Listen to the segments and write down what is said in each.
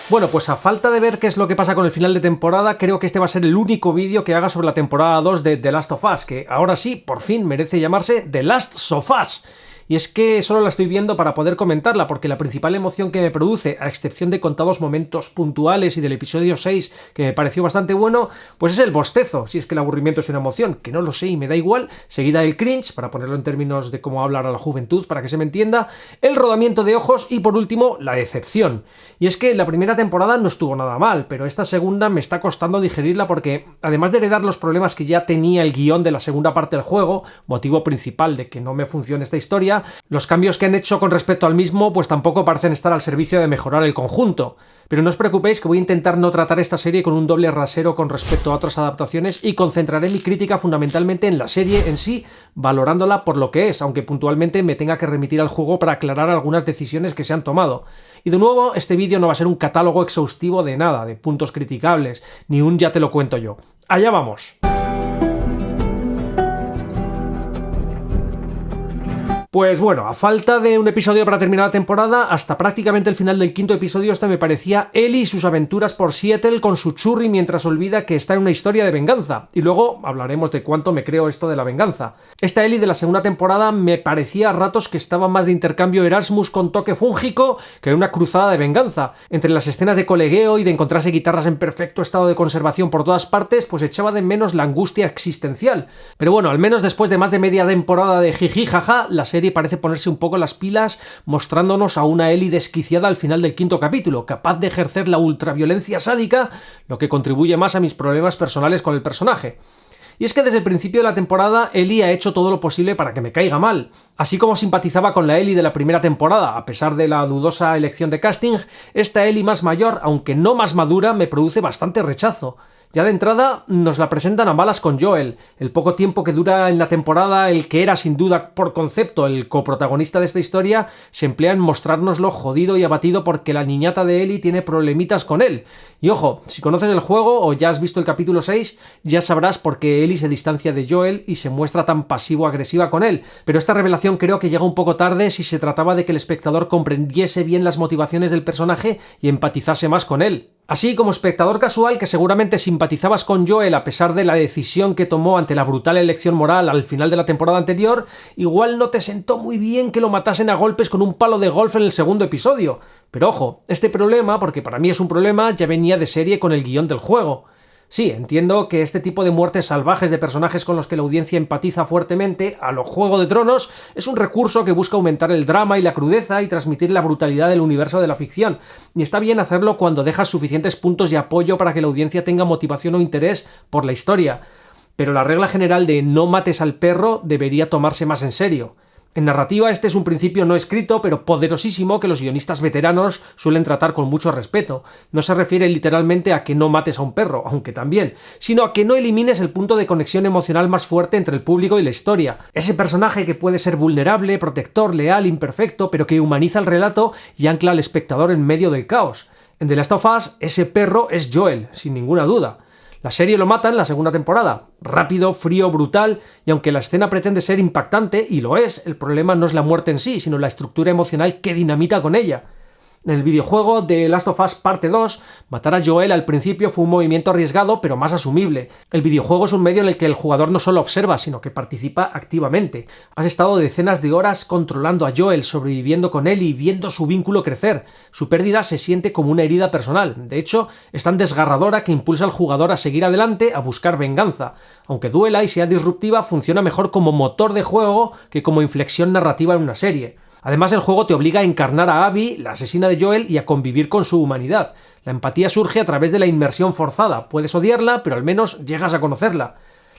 Bueno, pues a falta de ver qué es lo que pasa con el final de temporada, creo que este va a ser el único vídeo que haga sobre la temporada 2 de The Last of Us, que ahora sí, por fin merece llamarse The Last of Us. Y es que solo la estoy viendo para poder comentarla, porque la principal emoción que me produce, a excepción de contados momentos puntuales y del episodio 6, que me pareció bastante bueno, pues es el bostezo, si es que el aburrimiento es una emoción, que no lo sé y me da igual, seguida el cringe, para ponerlo en términos de cómo habla ahora la juventud, para que se me entienda, el rodamiento de ojos y por último, la decepción. Y es que la primera temporada no estuvo nada mal, pero esta segunda me está costando digerirla porque, además de heredar los problemas que ya tenía el guión de la segunda parte del juego, motivo principal de que no me funcione esta historia, los cambios que han hecho con respecto al mismo pues tampoco parecen estar al servicio de mejorar el conjunto. Pero no os preocupéis que voy a intentar no tratar esta serie con un doble rasero con respecto a otras adaptaciones y concentraré mi crítica fundamentalmente en la serie en sí, valorándola por lo que es, aunque puntualmente me tenga que remitir al juego para aclarar algunas decisiones que se han tomado. Y de nuevo, este vídeo no va a ser un catálogo exhaustivo de nada, de puntos criticables, ni un ya te lo cuento yo. ¡Allá vamos! Pues bueno, a falta de un episodio para terminar la temporada, hasta prácticamente el final del quinto episodio me parecía Ellie y sus aventuras por Seattle con su churri mientras olvida que está en una historia de venganza. Y luego hablaremos de cuánto me creo esto de la venganza. Esta Ellie de la segunda temporada me parecía a ratos que estaba más de intercambio Erasmus con toque fúngico que una cruzada de venganza. Entre las escenas de colegueo y de encontrarse guitarras en perfecto estado de conservación por todas partes, pues echaba de menos la angustia existencial. Pero bueno, al menos después de más de media temporada de jiji jaja, la serie parece ponerse un poco las pilas, mostrándonos a una Ellie desquiciada al final del quinto capítulo, capaz de ejercer la ultraviolencia sádica, lo que contribuye más a mis problemas personales con el personaje. Y es que desde el principio de la temporada Ellie ha hecho todo lo posible para que me caiga mal. Así como simpatizaba con la Ellie de la primera temporada, a pesar de la dudosa elección de casting, esta Ellie más mayor, aunque no más madura, me produce bastante rechazo. Ya de entrada nos la presentan a malas con Joel. El poco tiempo que dura en la temporada, el que era sin duda por concepto el coprotagonista de esta historia, se emplea en mostrárnoslo jodido y abatido porque la niñata de Ellie tiene problemitas con él. Y ojo, si conoces el juego o ya has visto el capítulo 6, ya sabrás por qué Ellie se distancia de Joel y se muestra tan pasivo-agresiva con él. Pero esta revelación creo que llega un poco tarde si se trataba de que el espectador comprendiese bien las motivaciones del personaje y empatizase más con él. Así, como espectador casual que seguramente simpatizabas con Joel a pesar de la decisión que tomó ante la brutal elección moral al final de la temporada anterior, igual no te sentó muy bien que lo matasen a golpes con un palo de golf en el segundo episodio. Pero ojo, este problema, porque para mí es un problema, ya venía de serie con el guión del juego. Sí, entiendo que este tipo de muertes salvajes de personajes con los que la audiencia empatiza fuertemente, a lo Juego de Tronos, es un recurso que busca aumentar el drama y la crudeza y transmitir la brutalidad del universo de la ficción. Y está bien hacerlo cuando dejas suficientes puntos de apoyo para que la audiencia tenga motivación o interés por la historia. Pero la regla general de no mates al perro debería tomarse más en serio. En narrativa este es un principio no escrito, pero poderosísimo que los guionistas veteranos suelen tratar con mucho respeto. No se refiere literalmente a que no mates a un perro, aunque también, sino a que no elimines el punto de conexión emocional más fuerte entre el público y la historia. Ese personaje que puede ser vulnerable, protector, leal, imperfecto, pero que humaniza el relato y ancla al espectador en medio del caos. En The Last of Us, ese perro es Joel, sin ninguna duda. La serie lo mata en la segunda temporada. Rápido, frío, brutal, y aunque la escena pretende ser impactante, y lo es, el problema no es la muerte en sí, sino la estructura emocional que dinamita con ella. En el videojuego de Last of Us Parte 2, matar a Joel al principio fue un movimiento arriesgado, pero más asumible. El videojuego es un medio en el que el jugador no solo observa, sino que participa activamente. Has estado decenas de horas controlando a Joel, sobreviviendo con él y viendo su vínculo crecer. Su pérdida se siente como una herida personal. De hecho, es tan desgarradora que impulsa al jugador a seguir adelante, a buscar venganza. Aunque duela y sea disruptiva, funciona mejor como motor de juego que como inflexión narrativa en una serie. Además, el juego te obliga a encarnar a Abby, la asesina de Joel, y a convivir con su humanidad. La empatía surge a través de la inmersión forzada. Puedes odiarla, pero al menos llegas a conocerla.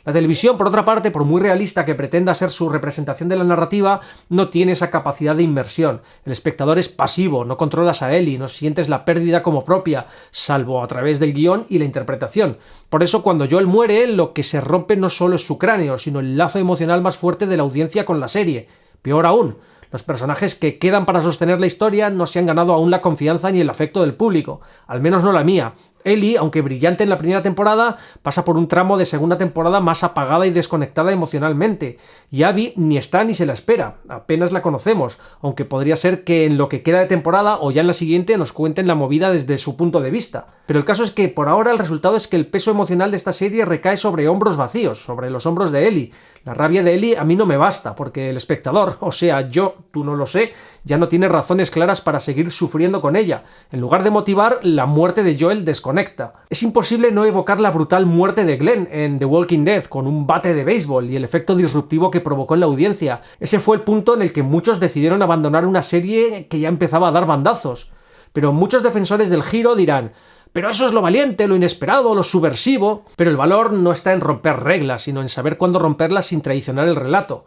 La televisión, por otra parte, por muy realista que pretenda ser su representación de la narrativa, no tiene esa capacidad de inmersión. El espectador es pasivo, no controlas a Ellie, no sientes la pérdida como propia, salvo a través del guión y la interpretación. Por eso, cuando Joel muere, lo que se rompe no solo es su cráneo, sino el lazo emocional más fuerte de la audiencia con la serie. Peor aún, los personajes que quedan para sostener la historia no se han ganado aún la confianza ni el afecto del público, al menos no la mía. Ellie, aunque brillante en la primera temporada, pasa por un tramo de segunda temporada más apagada y desconectada emocionalmente. Y Abby ni está ni se la espera, apenas la conocemos, aunque podría ser que en lo que queda de temporada o ya en la siguiente nos cuenten la movida desde su punto de vista. Pero el caso es que por ahora el resultado es que el peso emocional de esta serie recae sobre hombros vacíos, sobre los hombros de Ellie. La rabia de Ellie a mí no me basta, porque el espectador, o sea, yo, tú no lo sé, ya no tiene razones claras para seguir sufriendo con ella. En lugar de motivar, la muerte de Joel desconecta. Es imposible no evocar la brutal muerte de Glenn en The Walking Dead con un bate de béisbol y el efecto disruptivo que provocó en la audiencia. Ese fue el punto en el que muchos decidieron abandonar una serie que ya empezaba a dar bandazos. Pero muchos defensores del giro dirán: pero eso es lo valiente, lo inesperado, lo subversivo. Pero el valor no está en romper reglas, sino en saber cuándo romperlas sin traicionar el relato.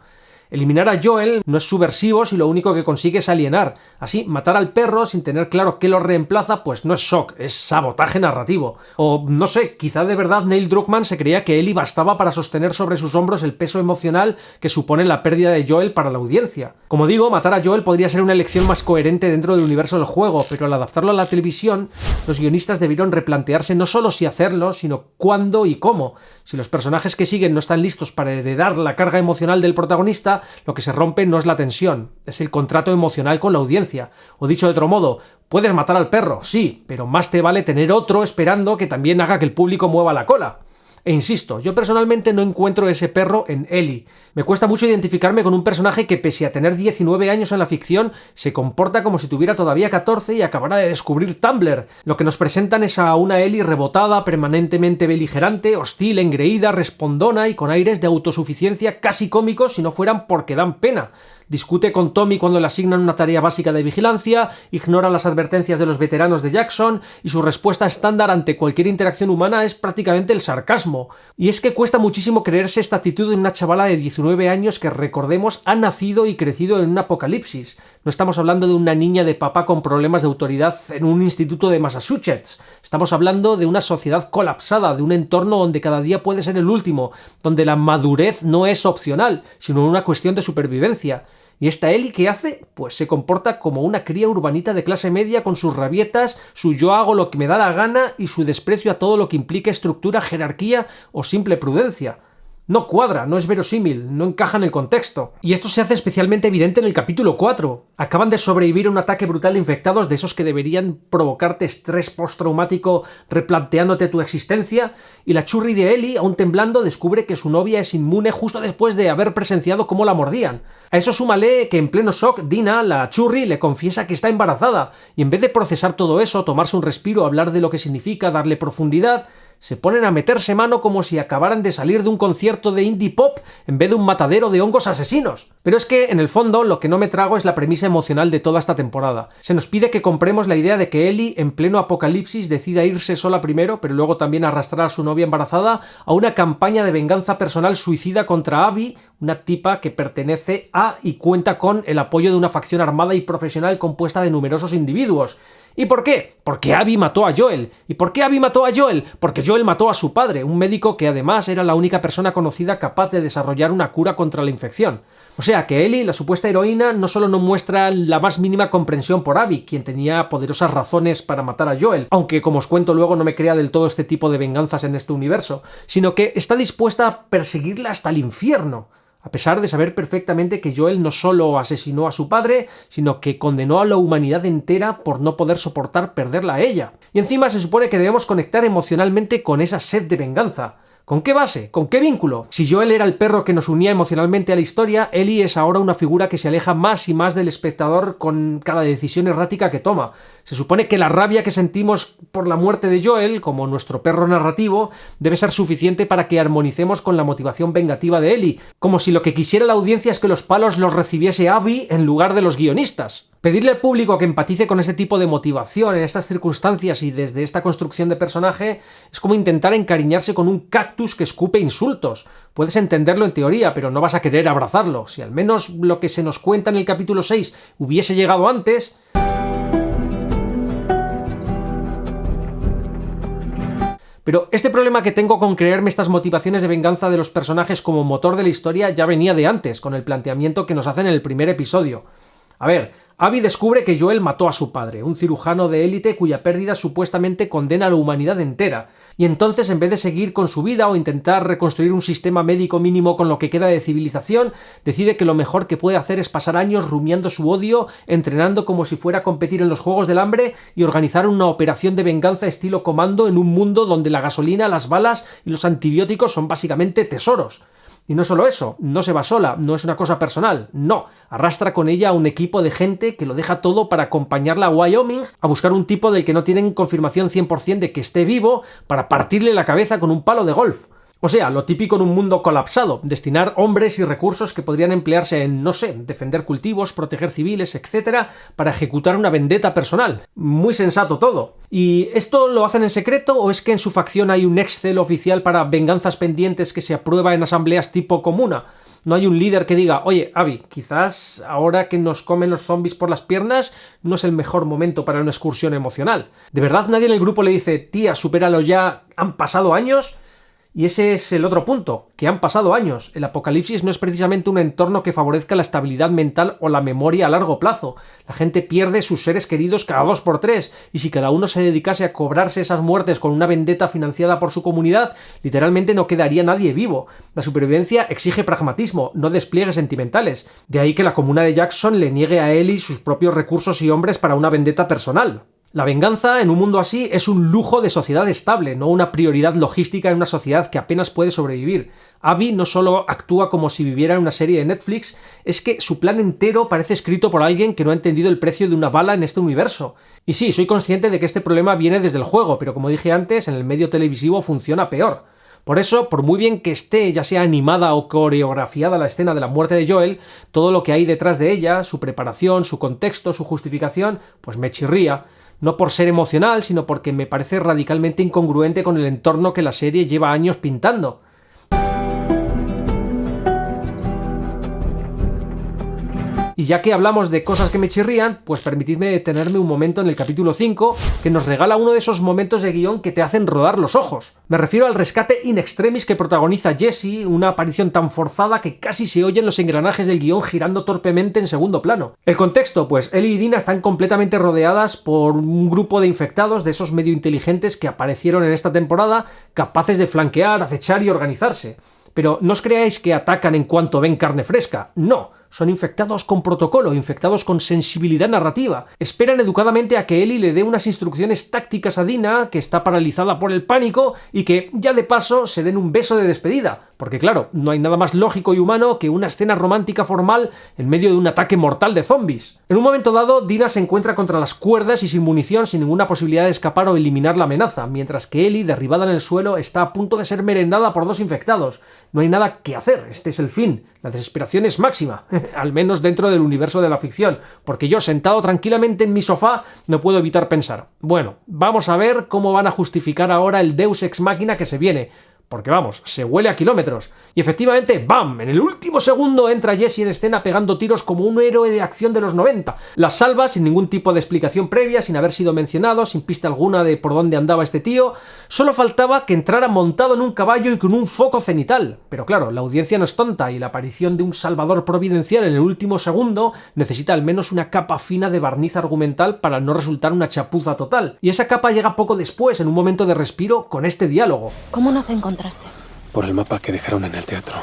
Eliminar a Joel no es subversivo si lo único que consigue es alienar. Así, matar al perro sin tener claro qué lo reemplaza, pues no es shock, es sabotaje narrativo. O, no sé, quizá de verdad Neil Druckmann se creía que Ellie bastaba para sostener sobre sus hombros el peso emocional que supone la pérdida de Joel para la audiencia. Como digo, matar a Joel podría ser una elección más coherente dentro del universo del juego, pero al adaptarlo a la televisión, los guionistas debieron replantearse no solo si hacerlo, sino cuándo y cómo. Si los personajes que siguen no están listos para heredar la carga emocional del protagonista, lo que se rompe no es la tensión, es el contrato emocional con la audiencia. O dicho de otro modo, puedes matar al perro, sí, pero más te vale tener otro esperando que también haga que el público mueva la cola. E insisto, yo personalmente no encuentro ese perro en Ellie. Me cuesta mucho identificarme con un personaje que, pese a tener 19 años en la ficción, se comporta como si tuviera todavía 14 y acabara de descubrir Tumblr. Lo que nos presentan es a una Ellie rebotada, permanentemente beligerante, hostil, engreída, respondona y con aires de autosuficiencia casi cómicos si no fueran porque dan pena. Discute con Tommy cuando le asignan una tarea básica de vigilancia, ignora las advertencias de los veteranos de Jackson y su respuesta estándar ante cualquier interacción humana es prácticamente el sarcasmo. Y es que cuesta muchísimo creerse esta actitud en una chavala de 19 años que, recordemos, ha nacido y crecido en un apocalipsis. No estamos hablando de una niña de papá con problemas de autoridad en un instituto de Massachusetts. Estamos hablando de una sociedad colapsada, de un entorno donde cada día puede ser el último, donde la madurez no es opcional, sino una cuestión de supervivencia. ¿Y esta Ellie qué hace? Pues se comporta como una cría urbanita de clase media con sus rabietas, su yo hago lo que me da la gana y su desprecio a todo lo que implique estructura, jerarquía o simple prudencia. No cuadra, no es verosímil, no encaja en el contexto. Y esto se hace especialmente evidente en el capítulo 4. Acaban de sobrevivir a un ataque brutal de infectados, de esos que deberían provocarte estrés postraumático replanteándote tu existencia, y la churri de Ellie, aún temblando, descubre que su novia es inmune justo después de haber presenciado cómo la mordían. A eso súmale que en pleno shock, Dina, la churri, le confiesa que está embarazada, y en vez de procesar todo eso, tomarse un respiro, hablar de lo que significa, darle profundidad, se ponen a meterse mano como si acabaran de salir de un concierto de indie pop en vez de un matadero de hongos asesinos. Pero es que, en el fondo, lo que no me trago es la premisa emocional de toda esta temporada. Se nos pide que compremos la idea de que Ellie, en pleno apocalipsis, decida irse sola primero, pero luego también arrastrar a su novia embarazada a una campaña de venganza personal suicida contra Abby, una tipa que pertenece a y cuenta con el apoyo de una facción armada y profesional compuesta de numerosos individuos. ¿Y por qué? Porque Abby mató a Joel. ¿Y por qué Abby mató a Joel? Porque Joel mató a su padre, un médico que además era la única persona conocida capaz de desarrollar una cura contra la infección. O sea que Ellie, la supuesta heroína, no solo no muestra la más mínima comprensión por Abby, quien tenía poderosas razones para matar a Joel, aunque como os cuento luego no me crea del todo este tipo de venganzas en este universo, sino que está dispuesta a perseguirla hasta el infierno, a pesar de saber perfectamente que Joel no solo asesinó a su padre, sino que condenó a la humanidad entera por no poder soportar perderla a ella. Y encima se supone que debemos conectar emocionalmente con esa sed de venganza. ¿Con qué base? ¿Con qué vínculo? Si Joel era el perro que nos unía emocionalmente a la historia, Ellie es ahora una figura que se aleja más y más del espectador con cada decisión errática que toma. Se supone que la rabia que sentimos por la muerte de Joel, como nuestro perro narrativo, debe ser suficiente para que armonicemos con la motivación vengativa de Ellie, como si lo que quisiera la audiencia es que los palos los recibiese Abby en lugar de los guionistas. Pedirle al público que empatice con ese tipo de motivación en estas circunstancias y desde esta construcción de personaje es como intentar encariñarse con un cactus que escupe insultos. Puedes entenderlo en teoría, pero no vas a querer abrazarlo. Si al menos lo que se nos cuenta en el capítulo 6 hubiese llegado antes... Pero este problema que tengo con creerme estas motivaciones de venganza de los personajes como motor de la historia ya venía de antes, con el planteamiento que nos hacen en el primer episodio. A ver, Abby descubre que Joel mató a su padre, un cirujano de élite cuya pérdida supuestamente condena a la humanidad entera, y entonces en vez de seguir con su vida o intentar reconstruir un sistema médico mínimo con lo que queda de civilización, decide que lo mejor que puede hacer es pasar años rumiando su odio, entrenando como si fuera a competir en los Juegos del Hambre y organizar una operación de venganza estilo Comando en un mundo donde la gasolina, las balas y los antibióticos son básicamente tesoros. Y no solo eso, no se va sola, no es una cosa personal, no, arrastra con ella a un equipo de gente que lo deja todo para acompañarla a Wyoming a buscar un tipo del que no tienen confirmación 100% de que esté vivo para partirle la cabeza con un palo de golf. O sea, lo típico en un mundo colapsado, destinar hombres y recursos que podrían emplearse en, no sé, defender cultivos, proteger civiles, etc., para ejecutar una vendetta personal. Muy sensato todo. ¿Y esto lo hacen en secreto o es que en su facción hay un Excel oficial para venganzas pendientes que se aprueba en asambleas tipo comuna? No hay un líder que diga, oye, Abby, quizás ahora que nos comen los zombies por las piernas no es el mejor momento para una excursión emocional. ¿De verdad nadie en el grupo le dice, tía, supéralo ya, han pasado años? Y ese es el otro punto, que han pasado años. El apocalipsis no es precisamente un entorno que favorezca la estabilidad mental o la memoria a largo plazo. La gente pierde sus seres queridos cada 2x3, y si cada uno se dedicase a cobrarse esas muertes con una vendetta financiada por su comunidad, literalmente no quedaría nadie vivo. La supervivencia exige pragmatismo, no despliegues sentimentales. De ahí que la comuna de Jackson le niegue a Ellie sus propios recursos y hombres para una vendetta personal. La venganza, en un mundo así, es un lujo de sociedad estable, no una prioridad logística en una sociedad que apenas puede sobrevivir. Abby no solo actúa como si viviera en una serie de Netflix, es que su plan entero parece escrito por alguien que no ha entendido el precio de una bala en este universo. Y sí, soy consciente de que este problema viene desde el juego, pero como dije antes, en el medio televisivo funciona peor. Por eso, por muy bien que esté, ya sea animada o coreografiada la escena de la muerte de Joel, todo lo que hay detrás de ella, su preparación, su contexto, su justificación, pues me chirría. No por ser emocional, sino porque me parece radicalmente incongruente con el entorno que la serie lleva años pintando. Y ya que hablamos de cosas que me chirrían, pues permitidme detenerme un momento en el capítulo 5, que nos regala uno de esos momentos de guión que te hacen rodar los ojos. Me refiero al rescate in extremis que protagoniza Jesse, una aparición tan forzada que casi se oyen los engranajes del guión girando torpemente en segundo plano. El contexto, pues Ellie y Dina están completamente rodeadas por un grupo de infectados, de esos medio inteligentes que aparecieron en esta temporada, capaces de flanquear, acechar y organizarse. Pero no os creáis que atacan en cuanto ven carne fresca, no. Son infectados con protocolo, infectados con sensibilidad narrativa. Esperan educadamente a que Ellie le dé unas instrucciones tácticas a Dina, que está paralizada por el pánico, y que, ya de paso, se den un beso de despedida. Porque claro, no hay nada más lógico y humano que una escena romántica formal en medio de un ataque mortal de zombies. En un momento dado, Dina se encuentra contra las cuerdas y sin munición, sin ninguna posibilidad de escapar o eliminar la amenaza, mientras que Ellie, derribada en el suelo, está a punto de ser merendada por dos infectados. No hay nada que hacer, este es el fin. La desesperación es máxima, al menos dentro del universo de la ficción, porque yo, sentado tranquilamente en mi sofá, no puedo evitar pensar, bueno, vamos a ver cómo van a justificar ahora el Deus Ex Machina que se viene. Porque vamos, se huele a kilómetros. Y efectivamente, ¡bam! En el último segundo entra Jesse en escena pegando tiros como un héroe de acción de los 90. Las salva sin ningún tipo de explicación previa, sin haber sido mencionado, sin pista alguna de por dónde andaba este tío. Solo faltaba que entrara montado en un caballo y con un foco cenital. Pero claro, la audiencia no es tonta y la aparición de un salvador providencial en el último segundo necesita al menos una capa fina de barniz argumental para no resultar una chapuza total. Y esa capa llega poco después, en un momento de respiro, con este diálogo. ¿Cómo nos encontraste? Por el mapa que dejaron en el teatro.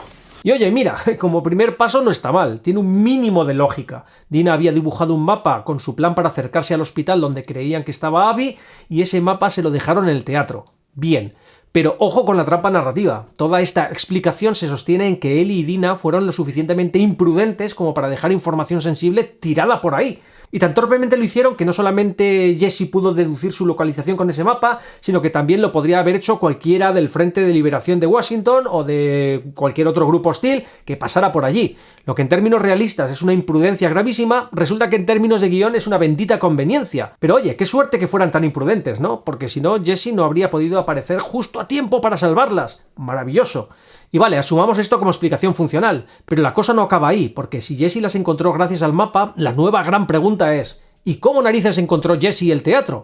Y oye, mira, como primer paso no está mal, tiene un mínimo de lógica. Dina había dibujado un mapa con su plan para acercarse al hospital donde creían que estaba Abby, y ese mapa se lo dejaron en el teatro. Bien. Pero ojo con la trampa narrativa. Toda esta explicación se sostiene en que Ellie y Dina fueron lo suficientemente imprudentes como para dejar información sensible tirada por ahí. Y tan torpemente lo hicieron que no solamente Jesse pudo deducir su localización con ese mapa, sino que también lo podría haber hecho cualquiera del Frente de Liberación de Washington o de cualquier otro grupo hostil que pasara por allí. Lo que en términos realistas es una imprudencia gravísima, resulta que en términos de guión es una bendita conveniencia. Pero oye, qué suerte que fueran tan imprudentes, ¿no? Porque si no, Jesse no habría podido aparecer justo a tiempo para salvarlas. Maravilloso. Y vale, asumamos esto como explicación funcional, pero la cosa no acaba ahí, porque si Jesse las encontró gracias al mapa, la nueva gran pregunta es ¿y cómo narices encontró Jesse el teatro?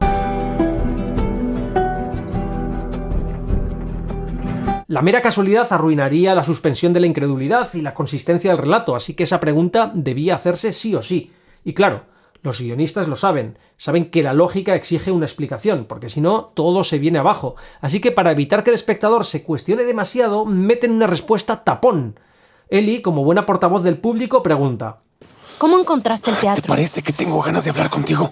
La mera casualidad arruinaría la suspensión de la incredulidad y la consistencia del relato, así que esa pregunta debía hacerse sí o sí. Y claro, Los guionistas lo saben que la lógica exige una explicación, porque si no, todo se viene abajo. Así que para evitar que el espectador se cuestione demasiado, meten una respuesta tapón. Ellie, como buena portavoz del público, pregunta: ¿cómo encontraste el teatro? ¿Te parece que tengo ganas de hablar contigo?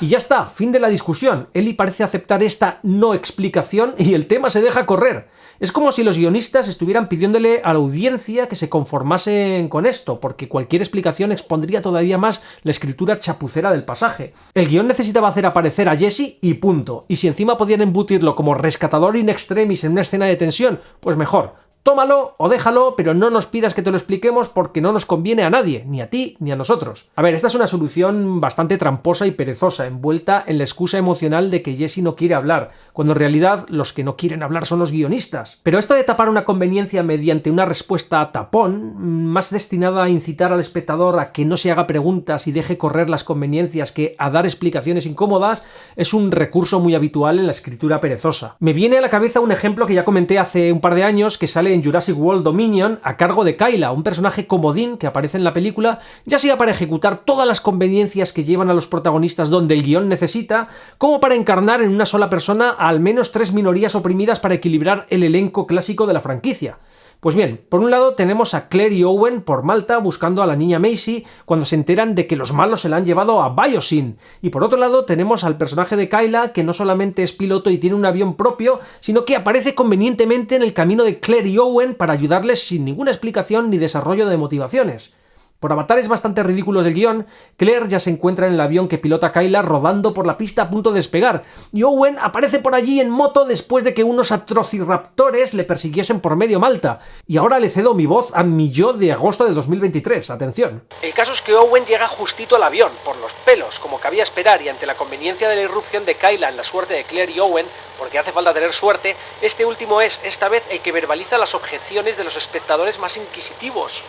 Y ya está, fin de la discusión. Ellie parece aceptar esta no explicación y el tema se deja correr. Es como si los guionistas estuvieran pidiéndole a la audiencia que se conformasen con esto, porque cualquier explicación expondría todavía más la escritura chapucera del pasaje. El guión necesitaba hacer aparecer a Jesse y punto. Y si encima podían embutirlo como rescatador in extremis en una escena de tensión, pues mejor. Tómalo o déjalo, pero no nos pidas que te lo expliquemos porque no nos conviene a nadie, ni a ti ni a nosotros. A ver, esta es una solución bastante tramposa y perezosa, envuelta en la excusa emocional de que Jesse no quiere hablar, cuando en realidad los que no quieren hablar son los guionistas. Pero esto de tapar una conveniencia mediante una respuesta a tapón, más destinada a incitar al espectador a que no se haga preguntas y deje correr las conveniencias que a dar explicaciones incómodas, es un recurso muy habitual en la escritura perezosa. Me viene a la cabeza un ejemplo que ya comenté hace un par de años que sale en Jurassic World Dominion a cargo de Kyla, un personaje comodín que aparece en la película, ya sea para ejecutar todas las conveniencias que llevan a los protagonistas donde el guión necesita, como para encarnar en una sola persona a al menos 3 minorías oprimidas para equilibrar el elenco clásico de la franquicia. Pues bien, por un lado tenemos a Claire y Owen por Malta buscando a la niña Maisie cuando se enteran de que los malos se la han llevado a Biosyn. Y por otro lado tenemos al personaje de Kyla, que no solamente es piloto y tiene un avión propio, sino que aparece convenientemente en el camino de Claire y Owen para ayudarles sin ninguna explicación ni desarrollo de motivaciones. Por avatares bastante ridículos del guión, Claire ya se encuentra en el avión que pilota Kyla rodando por la pista a punto de despegar, y Owen aparece por allí en moto después de que unos atrociraptores le persiguiesen por medio Malta. Y ahora le cedo mi voz a mi yo de agosto de 2023, atención. El caso es que Owen llega justito al avión, por los pelos, como cabía esperar, y ante la conveniencia de la irrupción de Kyla en la suerte de Claire y Owen, porque hace falta tener suerte, este último es, esta vez, el que verbaliza las objeciones de los espectadores más inquisitivos.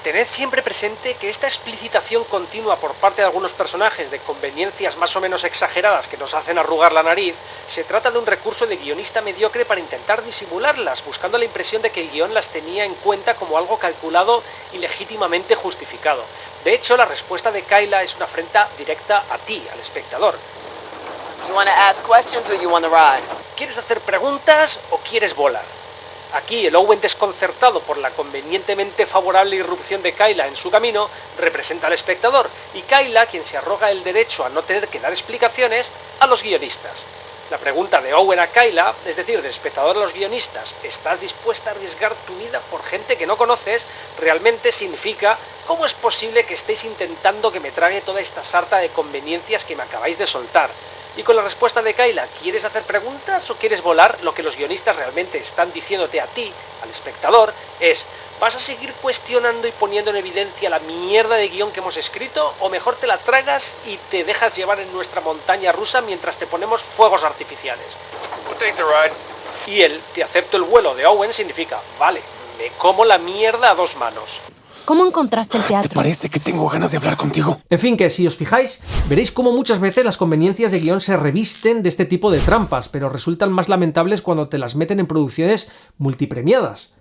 Tened siempre presente que esta explicitación continua por parte de algunos personajes de conveniencias más o menos exageradas que nos hacen arrugar la nariz, se trata de un recurso de guionista mediocre para intentar disimularlas, buscando la impresión de que el guión las tenía en cuenta como algo calculado y legítimamente justificado. De hecho, la respuesta de Kyla es una afrenta directa a ti, al espectador. ¿Quieres hacer preguntas o quieres volar? Aquí el Owen desconcertado por la convenientemente favorable irrupción de Kyla en su camino representa al espectador y Kyla quien se arroga el derecho a no tener que dar explicaciones a los guionistas. La pregunta de Owen a Kyla, es decir, del espectador a los guionistas, ¿estás dispuesta a arriesgar tu vida por gente que no conoces? Realmente significa, ¿cómo es posible que estéis intentando que me trague toda esta sarta de conveniencias que me acabáis de soltar? Y con la respuesta de Kyla, ¿quieres hacer preguntas o quieres volar? Lo que los guionistas realmente están diciéndote a ti, al espectador, es: ¿vas a seguir cuestionando y poniendo en evidencia la mierda de guión que hemos escrito? ¿O mejor te la tragas y te dejas llevar en nuestra montaña rusa mientras te ponemos fuegos artificiales? Y el "te acepto el vuelo" de Owen significa: vale, me como la mierda a dos manos. ¿Cómo encontraste el teatro? ¿Te parece que tengo ganas de hablar contigo? En fin, que si os fijáis, veréis cómo muchas veces las conveniencias de guión se revisten de este tipo de trampas, pero resultan más lamentables cuando te las meten en producciones multipremiadas.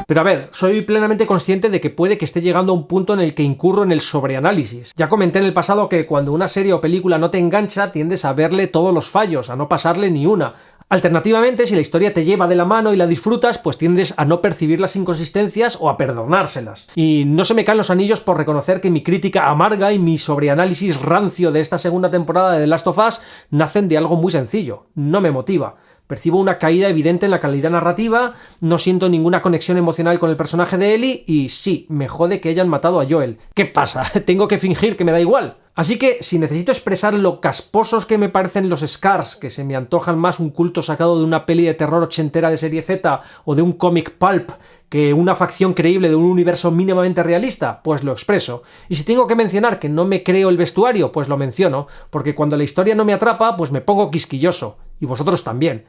Pero a ver, soy plenamente consciente de que puede que esté llegando a un punto en el que incurro en el sobreanálisis. Ya comenté en el pasado que cuando una serie o película no te engancha, tiendes a verle todos los fallos, a no pasarle ni una. Alternativamente, si la historia te lleva de la mano y la disfrutas, pues tiendes a no percibir las inconsistencias o a perdonárselas. Y no se me caen los anillos por reconocer que mi crítica amarga y mi sobreanálisis rancio de esta segunda temporada de The Last of Us nacen de algo muy sencillo: no me motiva. Percibo una caída evidente en la calidad narrativa, no siento ninguna conexión emocional con el personaje de Ellie y sí, me jode que hayan matado a Joel. ¿Qué pasa? ¿Tengo que fingir que me da igual? Así que, si necesito expresar lo casposos que me parecen los Scars, que se me antojan más un culto sacado de una peli de terror ochentera de serie Z o de un cómic pulp que una facción creíble de un universo mínimamente realista, pues lo expreso. Y si tengo que mencionar que no me creo el vestuario, pues lo menciono, porque cuando la historia no me atrapa, pues me pongo quisquilloso. Y vosotros también.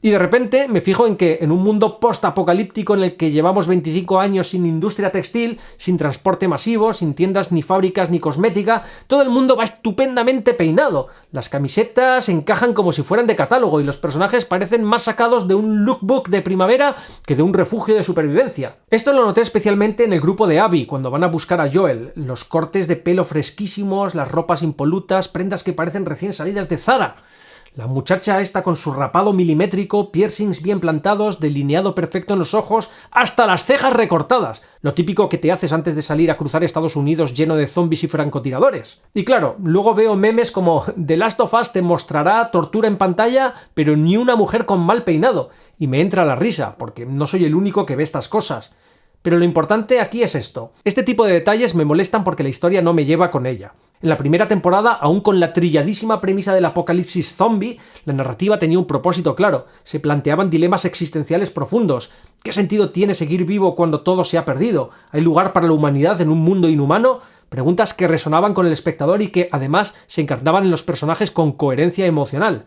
Y de repente me fijo en que en un mundo post-apocalíptico en el que llevamos 25 años sin industria textil, sin transporte masivo, sin tiendas ni fábricas ni cosmética, todo el mundo va estupendamente peinado. Las camisetas encajan como si fueran de catálogo y los personajes parecen más sacados de un lookbook de primavera que de un refugio de supervivencia. Esto lo noté especialmente en el grupo de Abby, cuando van a buscar a Joel. Los cortes de pelo fresquísimos, las ropas impolutas, prendas que parecen recién salidas de Zara. La muchacha esta con su rapado milimétrico, piercings bien plantados, delineado perfecto en los ojos, hasta las cejas recortadas. Lo típico que te haces antes de salir a cruzar Estados Unidos lleno de zombies y francotiradores. Y claro, luego veo memes como The Last of Us te mostrará tortura en pantalla, pero ni una mujer con mal peinado. Y me entra la risa, porque no soy el único que ve estas cosas. Pero lo importante aquí es esto. Este tipo de detalles me molestan porque la historia no me lleva con ella. En la primera temporada, aún con la trilladísima premisa del apocalipsis zombie, la narrativa tenía un propósito claro. Se planteaban dilemas existenciales profundos. ¿Qué sentido tiene seguir vivo cuando todo se ha perdido? ¿Hay lugar para la humanidad en un mundo inhumano? Preguntas que resonaban con el espectador y que, además, se encarnaban en los personajes con coherencia emocional.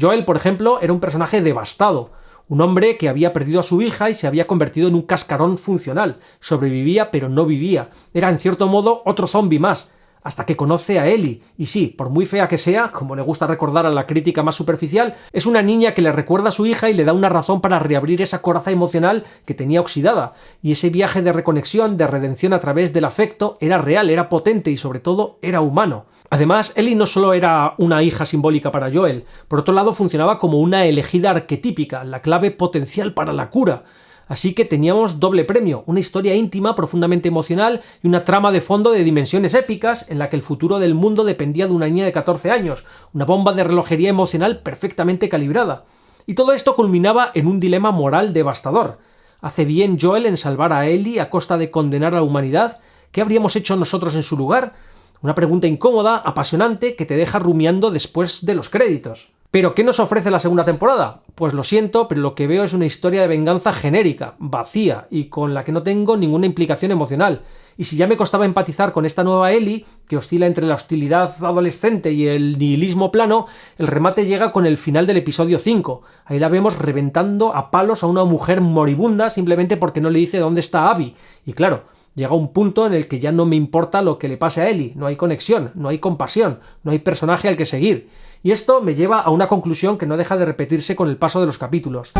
Joel, por ejemplo, era un personaje devastado. Un hombre que había perdido a su hija y se había convertido en un cascarón funcional. Sobrevivía, pero no vivía. Era, en cierto modo, otro zombi más. Hasta que conoce a Ellie. Y sí, por muy fea que sea, como le gusta recordar a la crítica más superficial, es una niña que le recuerda a su hija y le da una razón para reabrir esa coraza emocional que tenía oxidada. Y ese viaje de reconexión, de redención a través del afecto, era real, era potente y sobre todo era humano. Además, Ellie no solo era una hija simbólica para Joel, por otro lado funcionaba como una elegida arquetípica, la clave potencial para la cura. Así que teníamos doble premio, una historia íntima, profundamente emocional y una trama de fondo de dimensiones épicas en la que el futuro del mundo dependía de una niña de 14 años, una bomba de relojería emocional perfectamente calibrada. Y todo esto culminaba en un dilema moral devastador. ¿Hace bien Joel en salvar a Ellie a costa de condenar a la humanidad? ¿Qué habríamos hecho nosotros en su lugar? Una pregunta incómoda, apasionante, que te deja rumiando después de los créditos. ¿Pero qué nos ofrece la segunda temporada? Pues lo siento, pero lo que veo es una historia de venganza genérica, vacía y con la que no tengo ninguna implicación emocional. Y si ya me costaba empatizar con esta nueva Ellie, que oscila entre la hostilidad adolescente y el nihilismo plano, el remate llega con el final del episodio 5. Ahí la vemos reventando a palos a una mujer moribunda simplemente porque no le dice dónde está Abby. Y claro, llega un punto en el que ya no me importa lo que le pase a Ellie, no hay conexión, no hay compasión, no hay personaje al que seguir. Y esto me lleva a una conclusión que no deja de repetirse con el paso de los capítulos.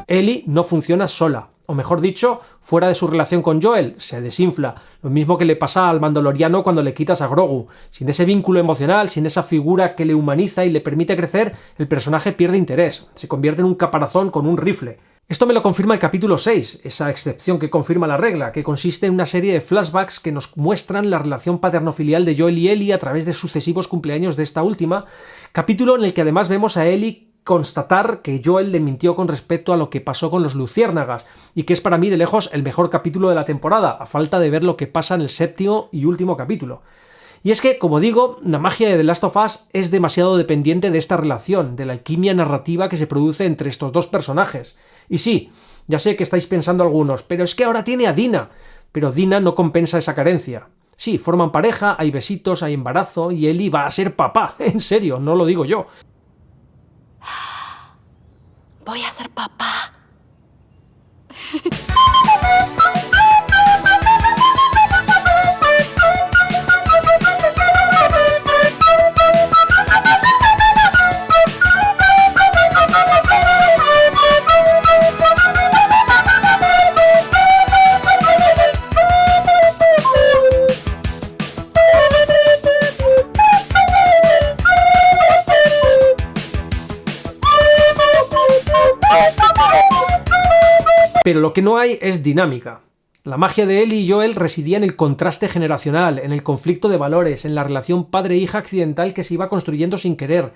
Ellie no funciona sola, o mejor dicho, fuera de su relación con Joel, se desinfla, lo mismo que le pasa al mandaloriano cuando le quitas a Grogu. Sin ese vínculo emocional, sin esa figura que le humaniza y le permite crecer, el personaje pierde interés, se convierte en un caparazón con un rifle. Esto me lo confirma el capítulo 6, esa excepción que confirma la regla, que consiste en una serie de flashbacks que nos muestran la relación paterno-filial de Joel y Ellie a través de sucesivos cumpleaños de esta última, capítulo en el que además vemos a Ellie constatar que Joel le mintió con respecto a lo que pasó con los luciérnagas, y que es para mí de lejos el mejor capítulo de la temporada, a falta de ver lo que pasa en el séptimo y último capítulo. Y es que, como digo, la magia de The Last of Us es demasiado dependiente de esta relación, de la alquimia narrativa que se produce entre estos dos personajes. Y sí, ya sé que estáis pensando algunos, pero es que ahora tiene a Dina. Pero Dina no compensa esa carencia. Sí, forman pareja, hay besitos, hay embarazo y Ellie va a ser papá. En serio, no lo digo yo. Voy a ser papá. Pero lo que no hay es dinámica. La magia de Ellie y Joel residía en el contraste generacional, en el conflicto de valores, en la relación padre-hija accidental que se iba construyendo sin querer.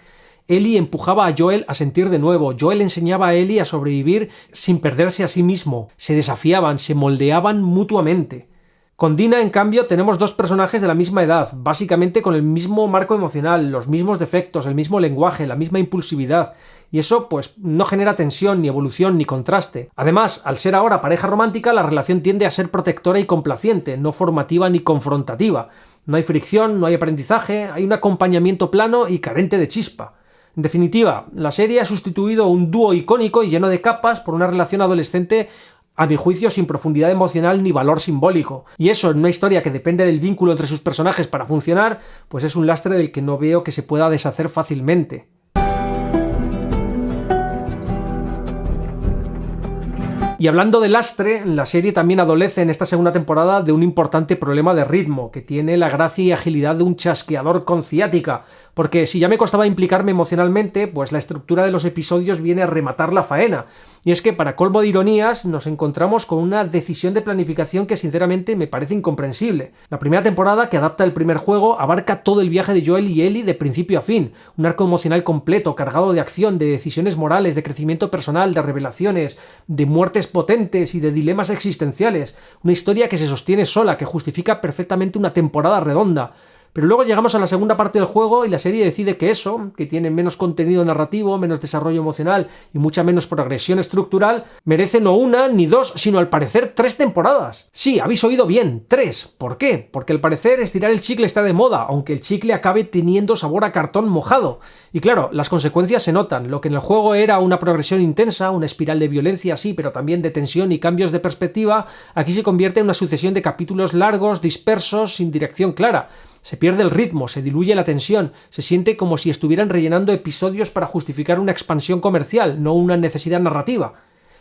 Ellie empujaba a Joel a sentir de nuevo, Joel enseñaba a Ellie a sobrevivir sin perderse a sí mismo. Se desafiaban, se moldeaban mutuamente. Con Dina, en cambio, tenemos dos personajes de la misma edad, básicamente con el mismo marco emocional, los mismos defectos, el mismo lenguaje, la misma impulsividad, y eso pues no genera tensión, ni evolución, ni contraste. Además, al ser ahora pareja romántica, la relación tiende a ser protectora y complaciente, no formativa ni confrontativa. No hay fricción, no hay aprendizaje, hay un acompañamiento plano y carente de chispa. En definitiva, la serie ha sustituido un dúo icónico y lleno de capas por una relación adolescente a mi juicio sin profundidad emocional ni valor simbólico. Y eso, en una historia que depende del vínculo entre sus personajes para funcionar, pues es un lastre del que no veo que se pueda deshacer fácilmente. Y hablando de lastre, la serie también adolece en esta segunda temporada de un importante problema de ritmo, que tiene la gracia y agilidad de un chasqueador con ciática, porque si ya me costaba implicarme emocionalmente, pues la estructura de los episodios viene a rematar la faena. Y es que, para colmo de ironías, nos encontramos con una decisión de planificación que sinceramente me parece incomprensible. La primera temporada, que adapta el primer juego, abarca todo el viaje de Joel y Ellie de principio a fin, un arco emocional completo, cargado de acción, de decisiones morales, de crecimiento personal, de revelaciones, de muertes potentes y de dilemas existenciales, una historia que se sostiene sola, que justifica perfectamente una temporada redonda. Pero luego llegamos a la segunda parte del juego y la serie decide que eso, que tiene menos contenido narrativo, menos desarrollo emocional y mucha menos progresión estructural, merece no una ni dos, sino al parecer 3 temporadas. Sí, habéis oído bien, 3. ¿Por qué? Porque al parecer estirar el chicle está de moda, aunque el chicle acabe teniendo sabor a cartón mojado. Y claro, las consecuencias se notan. Lo que en el juego era una progresión intensa, una espiral de violencia sí, pero también de tensión y cambios de perspectiva, aquí se convierte en una sucesión de capítulos largos, dispersos, sin dirección clara. Se pierde el ritmo, se diluye la tensión, se siente como si estuvieran rellenando episodios para justificar una expansión comercial, no una necesidad narrativa.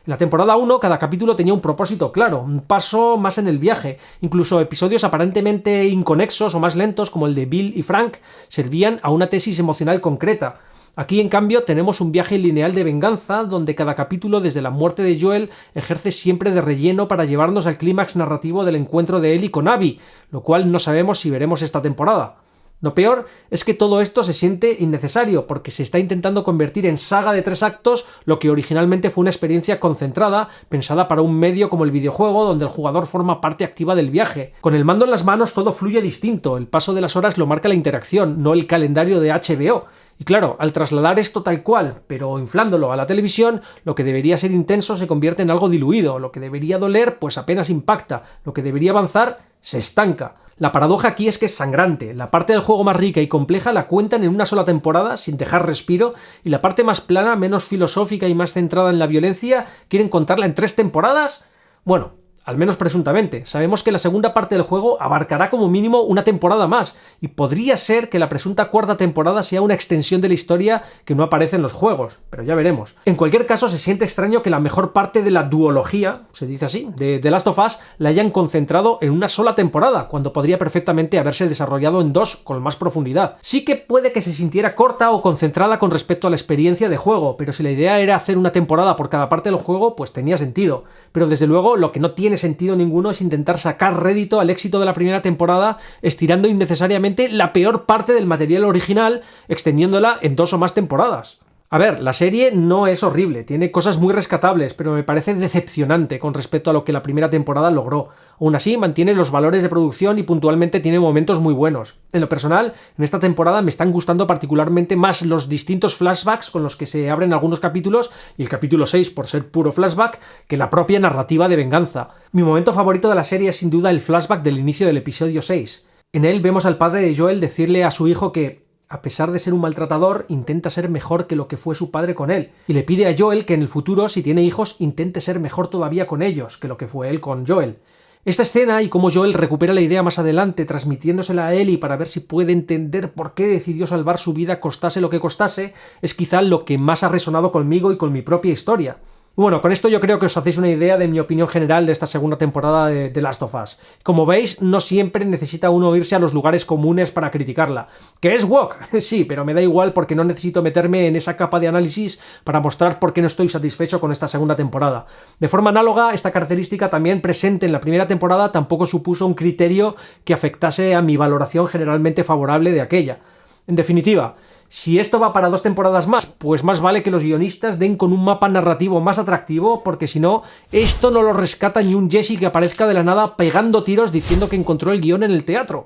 En la temporada 1 cada capítulo tenía un propósito claro, un paso más en el viaje. Incluso episodios aparentemente inconexos o más lentos, como el de Bill y Frank, servían a una tesis emocional concreta. Aquí, en cambio, tenemos un viaje lineal de venganza, donde cada capítulo, desde la muerte de Joel, ejerce siempre de relleno para llevarnos al clímax narrativo del encuentro de Ellie con Abby, lo cual no sabemos si veremos esta temporada. Lo peor es que todo esto se siente innecesario, porque se está intentando convertir en saga de 3 actos lo que originalmente fue una experiencia concentrada, pensada para un medio como el videojuego, donde el jugador forma parte activa del viaje. Con el mando en las manos todo fluye distinto, el paso de las horas lo marca la interacción, no el calendario de HBO. Y claro, al trasladar esto tal cual, pero inflándolo a la televisión, lo que debería ser intenso se convierte en algo diluido, lo que debería doler pues apenas impacta, lo que debería avanzar se estanca. La paradoja aquí es que es sangrante, la parte del juego más rica y compleja la cuentan en una sola temporada sin dejar respiro, y la parte más plana, menos filosófica y más centrada en la violencia, ¿quieren contarla en 3 temporadas? Bueno, al menos presuntamente. Sabemos que la segunda parte del juego abarcará como mínimo una temporada más, y podría ser que la presunta 4ª temporada sea una extensión de la historia que no aparece en los juegos, pero ya veremos. En cualquier caso, se siente extraño que la mejor parte de la duología, se dice así, de The Last of Us, la hayan concentrado en una sola temporada, cuando podría perfectamente haberse desarrollado en 2 con más profundidad. Sí que puede que se sintiera corta o concentrada con respecto a la experiencia de juego, pero si la idea era hacer una temporada por cada parte del juego, pues tenía sentido. Pero desde luego lo que no tiene sentido ninguno es intentar sacar rédito al éxito de la primera temporada estirando innecesariamente la peor parte del material original, extendiéndola en 2 o más temporadas. A ver, la serie no es horrible, tiene cosas muy rescatables, pero me parece decepcionante con respecto a lo que la primera temporada logró. Aún así, mantiene los valores de producción y puntualmente tiene momentos muy buenos. En lo personal, en esta temporada me están gustando particularmente más los distintos flashbacks con los que se abren algunos capítulos, y el capítulo 6 por ser puro flashback, que la propia narrativa de venganza. Mi momento favorito de la serie es sin duda el flashback del inicio del episodio 6. En él vemos al padre de Joel decirle a su hijo que, a pesar de ser un maltratador, intenta ser mejor que lo que fue su padre con él, y le pide a Joel que en el futuro, si tiene hijos, intente ser mejor todavía con ellos que lo que fue él con Joel. Esta escena y cómo Joel recupera la idea más adelante transmitiéndosela a Ellie para ver si puede entender por qué decidió salvar su vida costase lo que costase, es quizá lo que más ha resonado conmigo y con mi propia historia. Bueno, con esto yo creo que os hacéis una idea de mi opinión general de esta segunda temporada de The Last of Us. Como veis, no siempre necesita uno irse a los lugares comunes para criticarla. ¿Que es woke? Sí, pero me da igual porque no necesito meterme en esa capa de análisis para mostrar por qué no estoy satisfecho con esta segunda temporada. De forma análoga, esta característica también presente en la primera temporada tampoco supuso un criterio que afectase a mi valoración generalmente favorable de aquella. En definitiva, Si esto va para 2 temporadas más, pues más vale que los guionistas den con un mapa narrativo más atractivo, porque si no, esto no lo rescata ni un Jesse que aparezca de la nada pegando tiros diciendo que encontró el guión en el teatro.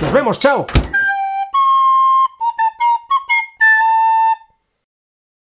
¡Nos vemos, chao!